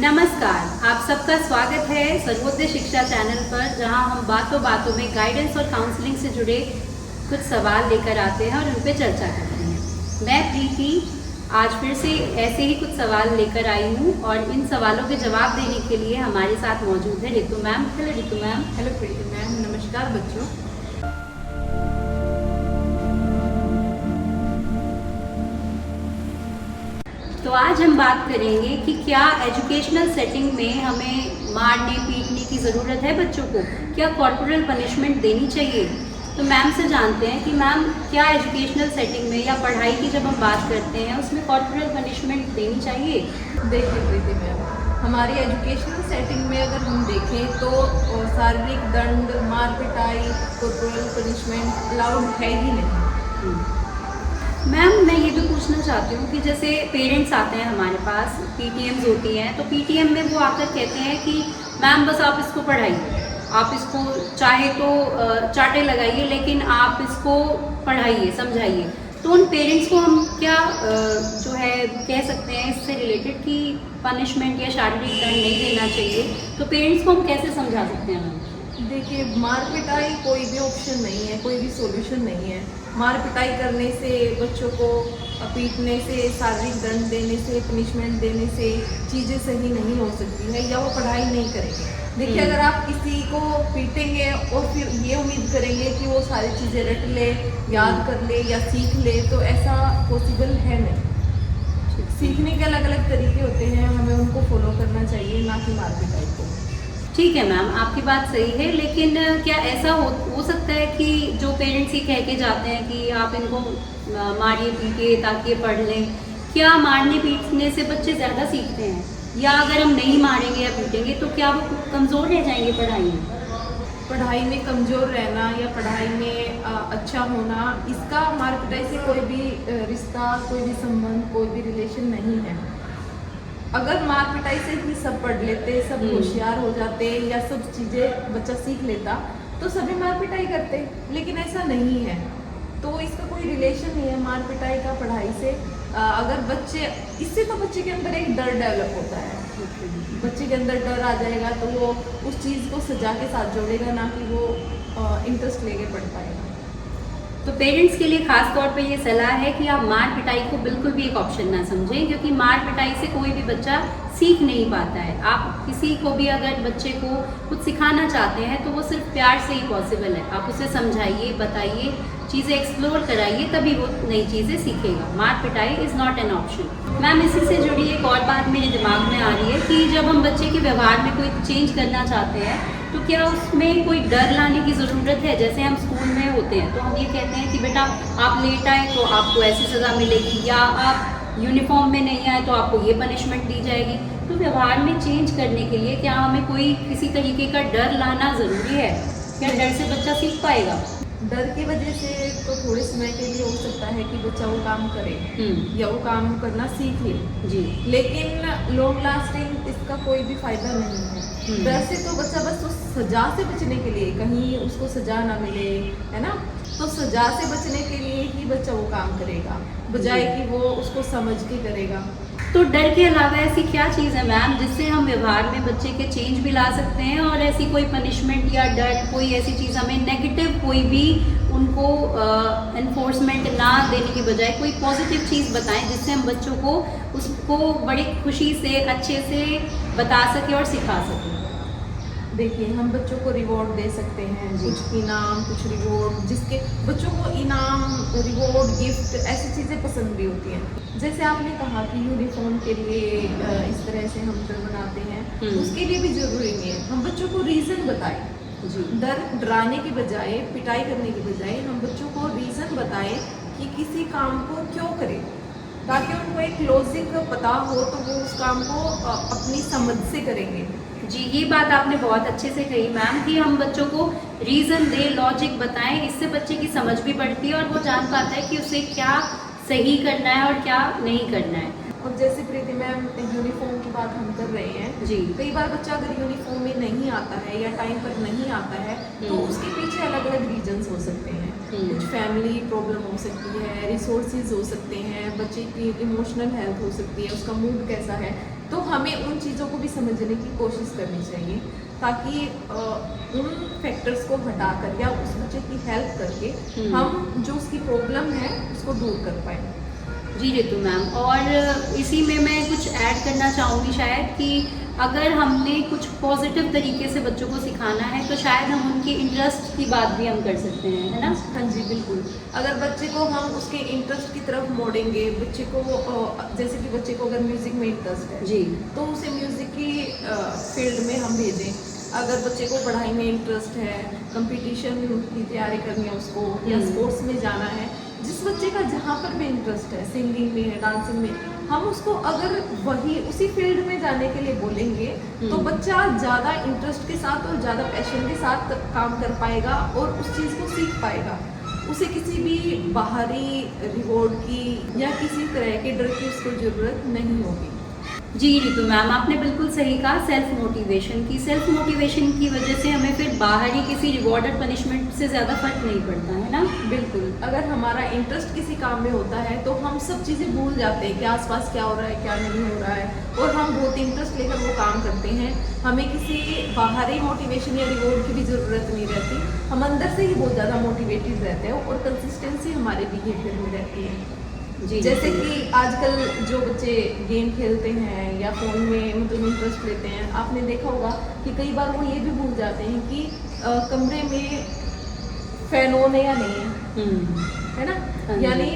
नमस्कार, आप सबका स्वागत है सर्वोदय शिक्षा चैनल पर, जहां हम बातों बातों में गाइडेंस और काउंसलिंग से जुड़े कुछ सवाल लेकर आते हैं और उन पर चर्चा करते हैं। मैं प्रीति आज फिर से ऐसे ही कुछ सवाल लेकर आई हूं और इन सवालों के जवाब देने के लिए हमारे साथ मौजूद है Ritu ma'am. Hello Ritu ma'am. Hello Preeti ma'am, नमस्कार बच्चों। तो आज हम बात करेंगे कि क्या एजुकेशनल सेटिंग में हमें मारने पीटने की ज़रूरत है बच्चों को, क्या कॉर्पोरल पनिशमेंट देनी चाहिए। तो मैम से जानते हैं कि मैम क्या एजुकेशनल सेटिंग में या पढ़ाई की जब हम बात करते हैं उसमें कॉर्पोरल पनिशमेंट देनी चाहिए। देखिए प्रीति मैम, हमारी एजुकेशनल सेटिंग में अगर हम देखें तो शारीरिक दंड, मार पिटाई, कॉर्पोरल पनिशमेंट अलाउड है ही नहीं। मैम मैं ये भी पूछना चाहती हूँ कि जैसे पेरेंट्स आते हैं हमारे पास, पीटीएम्स होती हैं, तो पीटीएम में वो आकर कहते हैं कि मैम बस आप इसको पढ़ाइए, आप इसको चाहे तो चाटे लगाइए लेकिन आप इसको पढ़ाइए, समझाइए। तो उन पेरेंट्स को हम क्या जो है कह सकते हैं इससे रिलेटेड कि पनिशमेंट या शारीरिक दंड नहीं देना चाहिए, तो पेरेंट्स को हम कैसे समझा सकते हैं मैम। देखिए, मार पिटाई कोई भी ऑप्शन नहीं है, कोई भी सॉल्यूशन नहीं है। मार पिटाई करने से, बच्चों को पीटने से, शारीरिक दंड देने से, पनिशमेंट देने से चीज़ें सही नहीं हो सकती है या वो पढ़ाई नहीं करेंगे। देखिए, अगर आप किसी को पीटेंगे और फिर ये उम्मीद करेंगे कि वो सारी चीज़ें रट ले, याद कर ले या सीख ले, तो ऐसा पॉसिबल है नहीं। सीखने के अलग अलग तरीके होते हैं, हमें उनको फॉलो करना चाहिए, ना कि मार पिटाई को। ठीक है मैम, आपकी बात सही है, लेकिन क्या ऐसा हो सकता है कि जो पेरेंट्स ही कह के जाते हैं कि आप इनको मारिए पीटिए ताकि ये पढ़ लें, क्या मारने पीटने से बच्चे ज़्यादा सीखते हैं, या अगर हम नहीं मारेंगे या पीटेंगे तो क्या वो कमज़ोर रह जाएंगे पढ़ाई में। पढ़ाई में कमज़ोर रहना या पढ़ाई में अच्छा होना, इसका मार पिटाई से कोई भी रिश्ता, कोई भी संबंध, कोई भी रिलेशन नहीं है। अगर मार पिटाई से ही सब पढ़ लेते, सब होशियार हो जाते या सब चीज़ें बच्चा सीख लेता तो सभी मार पिटाई करते, लेकिन ऐसा नहीं है। तो इसका कोई रिलेशन नहीं है मार पिटाई का पढ़ाई से। अगर बच्चे, इससे तो बच्चे के अंदर एक डर डेवलप होता है। बच्चे के अंदर डर आ जाएगा तो वो उस चीज़ को सजा के साथ जोड़ेगा, ना कि वो इंटरेस्ट लेके पढ़ पाएगा। तो पेरेंट्स के लिए खास तौर पे ये सलाह है कि आप मार पिटाई को बिल्कुल भी एक ऑप्शन ना समझें, क्योंकि मार पिटाई से कोई भी बच्चा सीख नहीं पाता है। आप किसी को भी अगर बच्चे को कुछ सिखाना चाहते हैं तो वो सिर्फ प्यार से ही पॉसिबल है। आप उसे समझाइए, बताइए, चीज़ें एक्सप्लोर कराइए, तभी वो नई चीज़ें सीखेगा। मार पिटाई is not an option. Ma'am इसी से जुड़ी एक और बात मेरे दिमाग में आ रही है कि जब हम बच्चे के व्यवहार में कोई चेंज करना चाहते हैं तो क्या उसमें कोई डर लाने की ज़रूरत है। जैसे हम स्कूल में होते हैं तो हम ये कहते हैं कि बेटा आप लेट आए तो आपको ऐसी सज़ा मिलेगी, या आप यूनिफॉर्म में नहीं आए तो आपको ये पनिशमेंट दी जाएगी। तो व्यवहार में चेंज करने के लिए क्या हमें कोई किसी तरीके का डर लाना ज़रूरी है? क्या डर से बच्चा सीख पाएगा? डर की वजह से तो थोड़े समय के लिए हो सकता है कि बच्चा वो काम करे या वो काम करना सीख ले जी, लेकिन लॉन्ग लास्टिंग इसका कोई भी फायदा नहीं है। डर से तो बच्चा बस उस सजा से बचने के लिए, कहीं उसको सजा ना मिले, है ना, तो सजा से बचने के लिए ही बच्चा वो काम करेगा, बजाय कि वो उसको समझ के करेगा। तो डर के अलावा ऐसी क्या चीज़ है मैम जिससे हम व्यवहार में बच्चे के चेंज भी ला सकते हैं, और ऐसी कोई पनिशमेंट या डर, कोई ऐसी चीज़ हमें नेगेटिव कोई भी उनको एनफोर्समेंट ना देने की बजाय कोई पॉजिटिव चीज़ बताएं जिससे हम बच्चों को उसको बड़ी खुशी से अच्छे से बता सकें और सिखा सकें। देखिए, हम बच्चों को रिवॉर्ड दे सकते हैं, कुछ इनाम, कुछ रिवॉर्ड, जिसके बच्चों को इनाम, रिवॉर्ड, गिफ्ट, ऐसी चीज़ें पसंद भी होती हैं। जैसे आपने कहा कि यूनिफॉर्म के लिए इस तरह से हम डर बनाते हैं, उसके लिए भी ज़रूरी नहीं है। हम बच्चों को रीज़न बताएं जी, डर डराने की बजाय, पिटाई करने की बजाय हम बच्चों को रीज़न बताएं कि किसी काम को क्यों करें, ताकि उनको एक लॉजिक पता हो तो वो उस काम को अपनी समझ से करेंगे। जी, ये बात आपने बहुत अच्छे से कही मैम कि हम बच्चों को रीज़न दें, लॉजिक बताएं, इससे बच्चे की समझ भी बढ़ती है और वो जान पाता है कि उसे क्या सही करना है और क्या नहीं करना है। और जैसे प्रीति मैम, यूनिफॉर्म की बात हम कर रहे हैं जी, कई बार बच्चा अगर यूनिफॉर्म में नहीं आता है या टाइम पर नहीं आता है तो उसके पीछे अलग अलग रीजंस हो सकते हैं। कुछ फैमिली प्रॉब्लम हो सकती है, रिसोर्सेज हो सकते हैं, बच्चे की इमोशनल हेल्थ हो सकती है, उसका मूड कैसा है। तो हमें उन चीज़ों को भी समझने की कोशिश करनी चाहिए, ताकि उन फैक्टर्स को हटाकर या उस बच्चे की हेल्प करके हम जो उसकी प्रॉब्लम है उसको दूर कर पाए। जी रितु मैम, और इसी में मैं कुछ ऐड करना चाहूँगी शायद कि अगर हमने कुछ पॉजिटिव तरीके से बच्चों को सिखाना है तो शायद हम उनके इंटरेस्ट की बात भी हम कर सकते हैं, है ना? हाँ जी बिल्कुल। अगर बच्चे को हम उसके इंटरेस्ट की तरफ मोड़ेंगे, बच्चे को जैसे कि बच्चे को अगर म्यूज़िक में इंटरेस्ट है जी, तो उसे म्यूज़िक की फील्ड में हम भेजें। अगर बच्चे को पढ़ाई में इंटरेस्ट है, कंपटीशन की तैयारी करनी है उसको, या स्पोर्ट्स में जाना है, जिस बच्चे का जहाँ पर भी इंटरेस्ट है, सिंगिंग में है, डांसिंग में, हम उसको अगर वही उसी फील्ड में जाने के लिए बोलेंगे तो बच्चा ज़्यादा इंटरेस्ट के साथ और ज़्यादा पैशन के साथ काम कर पाएगा और उस चीज़ को सीख पाएगा। उसे किसी भी बाहरी रिवॉर्ड की या किसी तरह के डर की उसको ज़रूरत नहीं होगी। जी रितु मैम, आपने बिल्कुल सही कहा। सेल्फ मोटिवेशन की वजह से हमें फिर बाहरी किसी रिवॉर्ड और पनिशमेंट से ज़्यादा फर्क नहीं पड़ता, है ना? बिल्कुल। अगर हमारा इंटरेस्ट किसी काम में होता है तो हम सब चीज़ें भूल जाते हैं कि आसपास क्या हो रहा है, क्या नहीं हो रहा है, और हम बहुत इंटरेस्ट लेकर वो काम करते हैं। हमें किसी बाहरी मोटिवेशन या रिवॉर्ड की भी ज़रूरत नहीं रहती, हम अंदर से ही बहुत ज़्यादा मोटिवेटेड रहते हैं और कंसिस्टेंसी हमारे बिहेवियर में रहती है। जी, जैसे कि आजकल जो बच्चे गेम खेलते हैं या फ़ोन में मतलब इंटरेस्ट लेते हैं, आपने देखा होगा कि कई बार वो ये भी भूल जाते हैं कि कमरे में फ़ैन ऑन है या नहीं है, है ना? हाँ, यानी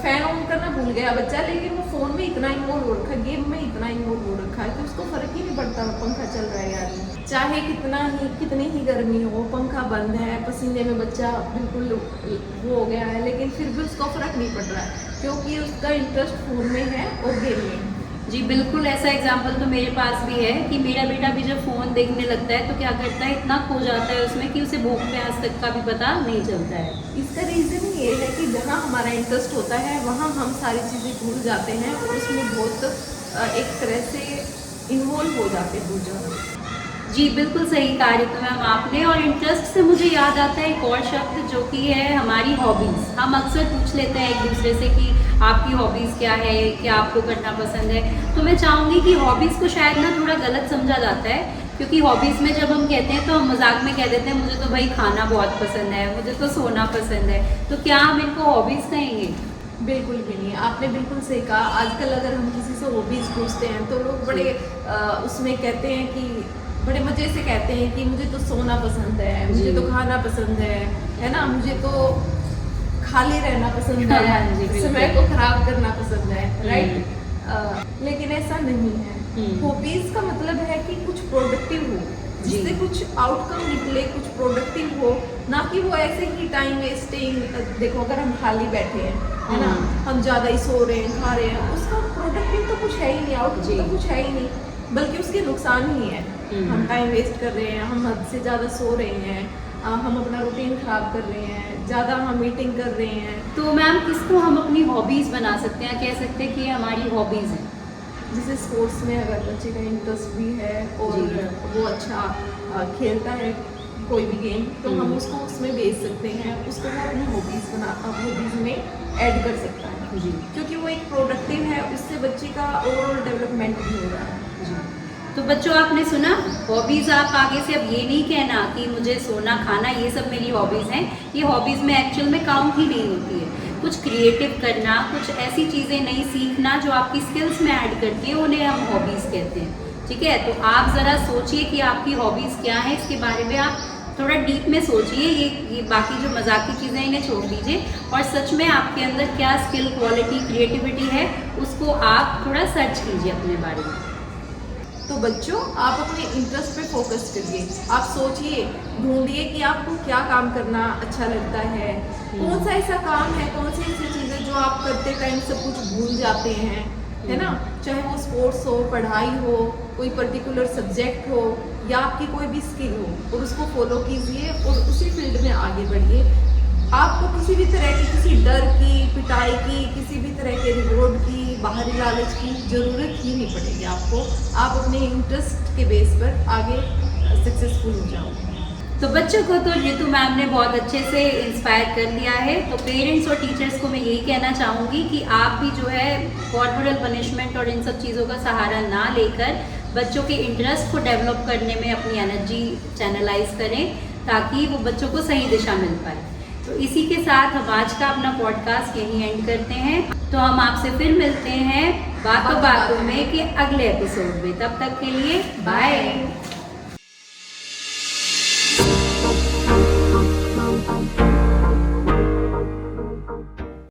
फ़ैन ऑन करना भूल गया बच्चा, लेकिन वो फ़ोन में इतना इन्वॉल्व हो रखा है, गेम में इतना इन्वॉल्व हो रखा है कि उसको फ़र्क ही नहीं पड़ता पंखा चल रहा है या नहीं। चाहे कितनी ही गर्मी हो, पंखा बंद है, पसीने में बच्चा बिल्कुल वो हो गया है, लेकिन फिर भी उसको फ़र्क नहीं पड़ रहा है क्योंकि उसका इंटरेस्ट फ़ोन में है और गेम में है। जी बिल्कुल, ऐसा एग्जाम्पल तो मेरे पास भी है कि मेरा बेटा भी जब फ़ोन देखने लगता है तो क्या करता है, इतना खो जाता है उसमें कि उसे भूख प्यास तक का भी पता नहीं चलता है। इसका रीज़न ये है कि जहाँ हमारा इंटरेस्ट होता है वहाँ हम सारी चीज़ें भूल जाते हैं और उसमें बहुत एक तरह से इन्वॉल्व हो जाते हैं बहुत ज़्यादा। जी बिल्कुल सही कहा रितु मैम आपने, और इंटरेस्ट से मुझे याद आता है एक और शब्द जो कि है हमारी हॉबीज़। हम अक्सर पूछ लेते हैं एक दूसरे से कि आपकी हॉबीज़ क्या है, क्या आपको करना पसंद है। तो मैं चाहूँगी कि हॉबीज़ को शायद ना थोड़ा गलत समझा जाता है, क्योंकि हॉबीज़ में जब हम कहते हैं तो हम मजाक में कह देते हैं मुझे तो भाई खाना बहुत पसंद है, मुझे तो सोना पसंद है, तो क्या हम इनको हॉबीज़ कहेंगे? बिल्कुल भी नहीं, आपने बिल्कुल सही कहा। आजकल अगर हम किसी से हॉबीज़ पूछते हैं तो लोग बड़े उसमें कहते हैं कि बड़े मज़े से कहते हैं कि मुझे तो सोना पसंद है, मुझे तो खाना पसंद है ना, मुझे तो खाली रहना पसंद है, हाँ जी, बिल्कुल। समय को खराब करना पसंद है, राइट? लेकिन ऐसा नहीं है। हॉबीज़ का मतलब है कि कुछ प्रोडक्टिव हो, जिससे कुछ आउटकम निकले, कुछ प्रोडक्टिव हो, ना कि वो ऐसे ही टाइम वेस्टिंग। देखो अगर हम खाली बैठे हैं, है ना, हम ज़्यादा ही सो रहे हैं, खा रहे हैं, उसका प्रोडक्टिव तो कुछ है ही नहीं, आउटकम तो कुछ है ही नहीं, बल्कि उसके नुकसान ही है। हम टाइम वेस्ट कर रहे हैं, हम हद से ज़्यादा सो रहे हैं, हम अपना रूटीन ख़राब कर रहे हैं, ज़्यादा हम मीटिंग कर रहे हैं। तो मैम किसको हम अपनी हॉबीज़ बना सकते हैं, कह सकते हैं कि ये हमारी हॉबीज़ हैं? जैसे स्पोर्ट्स में अगर बच्चे का इंटरेस्ट भी है और वो अच्छा खेलता है कोई भी गेम, तो हम उसको उसमें भेज सकते हैं, उसको वो अपनी हॉबीज़ में ऐड कर सकता है जी, क्योंकि वो एक प्रोडक्टिव है, उससे बच्चे का ओवरऑल डेवलपमेंट भी हो रहा है। जी। तो बच्चों आपने सुना, हॉबीज़ आप आगे से अब ये नहीं कहना कि मुझे सोना खाना ये सब मेरी हॉबीज़ हैं, ये हॉबीज़ में एक्चुअल में काउंट ही नहीं होती है। कुछ क्रिएटिव करना, कुछ ऐसी चीज़ें नई सीखना जो आपकी स्किल्स में ऐड करती हैं, उन्हें हम हॉबीज़ कहते हैं। ठीक है, तो आप ज़रा सोचिए कि आपकी हॉबीज़ क्या है, इसके बारे में आप थोड़ा डीप में सोचिए। ये बाकी जो मजाकी चीज़ें इन्हें छोड़ दीजिए और सच में आपके अंदर क्या स्किल, क्वालिटी, क्रिएटिविटी है उसको आप थोड़ा सर्च कीजिए अपने बारे में। तो बच्चों आप अपने इंटरेस्ट पे फोकस करिए, आप सोचिए, ढूंढिए कि आपको क्या काम करना अच्छा लगता है, कौन सा ऐसा काम है, कौन सी ऐसी चीज़ें जो आप करते टाइम सब कुछ भूल जाते हैं, है ना? चाहे वो स्पोर्ट्स हो, पढ़ाई हो, कोई पर्टिकुलर सब्जेक्ट हो या आपकी कोई भी स्किल हो, और उसको फॉलो कीजिए और उसी फील्ड में आगे बढ़िए। आपको किसी भी तरह की, किसी डर की, पिटाई की, किसी भी तरह के रिवॉर्ड की, बाहरी लालच की ज़रूरत ही नहीं पड़ेगी आपको। आप अपने इंटरेस्ट के बेस पर आगे सक्सेसफुल हो जाओगे। तो बच्चों को तो रितु मैम ने बहुत अच्छे से इंस्पायर कर दिया है। तो पेरेंट्स और टीचर्स को मैं यही कहना चाहूँगी कि आप भी जो है कॉर्पोरल पनिशमेंट और इन सब चीज़ों का सहारा ना लेकर बच्चों के इंटरेस्ट को डेवलप करने में अपनी एनर्जी चैनलाइज करें, ताकि वो बच्चों को सही दिशा मिल पाए। तो इसी के साथ हम आज का अपना पॉडकास्ट यहीं एंड करते हैं। तो हम आपसे फिर मिलते हैं बातों बातों में के अगले एपिसोड में। तब तक के लिए बाय।